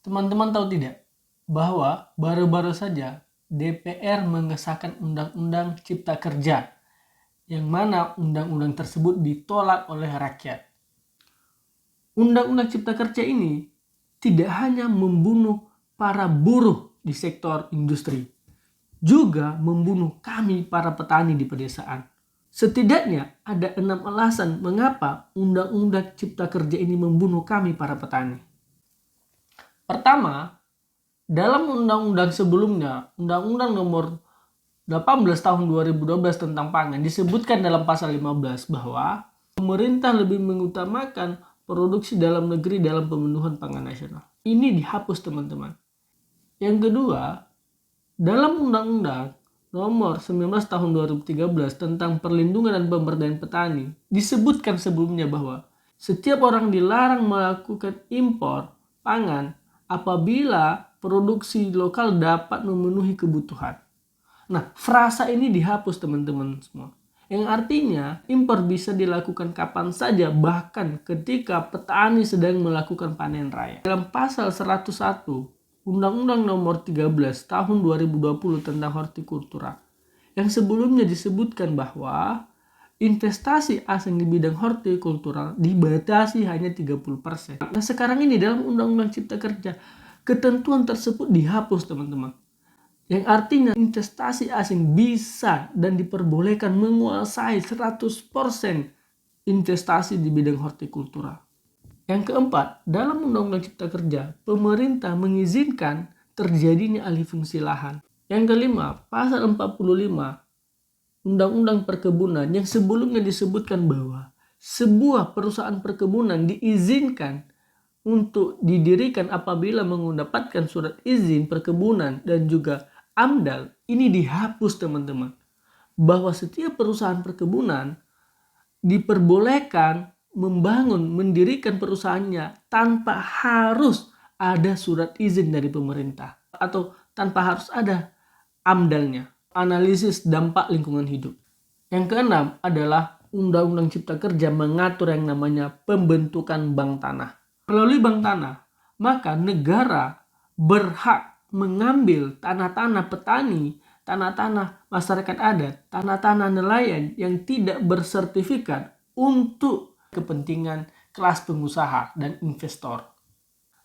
Teman-teman tahu tidak bahwa baru-baru saja DPR mengesahkan Undang-Undang Cipta Kerja, yang mana undang-undang tersebut ditolak oleh rakyat. Undang-Undang Cipta Kerja ini tidak hanya membunuh para buruh di sektor industri, juga membunuh kami para petani di pedesaan. Setidaknya ada 6 alasan mengapa Undang-Undang Cipta Kerja ini membunuh kami para petani. Pertama, dalam undang-undang sebelumnya, Undang-Undang nomor 18 tahun 2012 tentang pangan, disebutkan dalam pasal 15 bahwa pemerintah lebih mengutamakan produksi dalam negeri dalam pemenuhan pangan nasional. Ini dihapus, teman-teman. Yang kedua, dalam Undang-Undang nomor 19 tahun 2013 tentang perlindungan dan pemberdayaan petani, disebutkan sebelumnya bahwa setiap orang dilarang melakukan impor pangan apabila produksi lokal dapat memenuhi kebutuhan. Nah, frasa ini dihapus, teman-teman semua. Yang artinya impor bisa dilakukan kapan saja, bahkan ketika petani sedang melakukan panen raya. Dalam pasal 101 Undang-Undang nomor 13 tahun 2020 tentang hortikultura, yang sebelumnya disebutkan bahwa investasi asing di bidang hortikultura dibatasi hanya 30%. Nah, sekarang ini dalam Undang-Undang Cipta Kerja, ketentuan tersebut dihapus, teman-teman. Yang artinya investasi asing bisa dan diperbolehkan menguasai 100% investasi di bidang hortikultura. Yang keempat, dalam Undang-Undang Cipta Kerja, pemerintah mengizinkan terjadinya alih fungsi lahan. Yang kelima, pasal 45 Undang-Undang Perkebunan yang sebelumnya disebutkan bahwa sebuah perusahaan perkebunan diizinkan untuk didirikan apabila mendapatkan surat izin perkebunan dan juga AMDAL. Ini dihapus, teman-teman. Bahwa setiap perusahaan perkebunan diperbolehkan mendirikan perusahaannya tanpa harus ada surat izin dari pemerintah atau tanpa harus ada AMDAL-nya, analisis dampak lingkungan hidup. Yang keenam adalah Undang-Undang Cipta Kerja mengatur yang namanya pembentukan bank tanah. Melalui bank tanah, maka negara berhak mengambil tanah-tanah petani, tanah-tanah masyarakat adat, tanah-tanah nelayan yang tidak bersertifikat untuk kepentingan kelas pengusaha dan investor.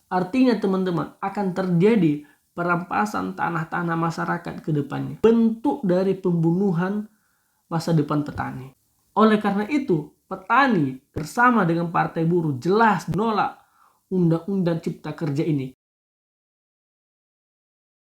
Artinya, teman-teman, akan terjadi perampasan tanah-tanah masyarakat ke depannya. Bentuk dari pembunuhan masa depan petani. Oleh karena itu, petani bersama dengan partai buruh jelas menolak Undang-Undang Cipta Kerja ini.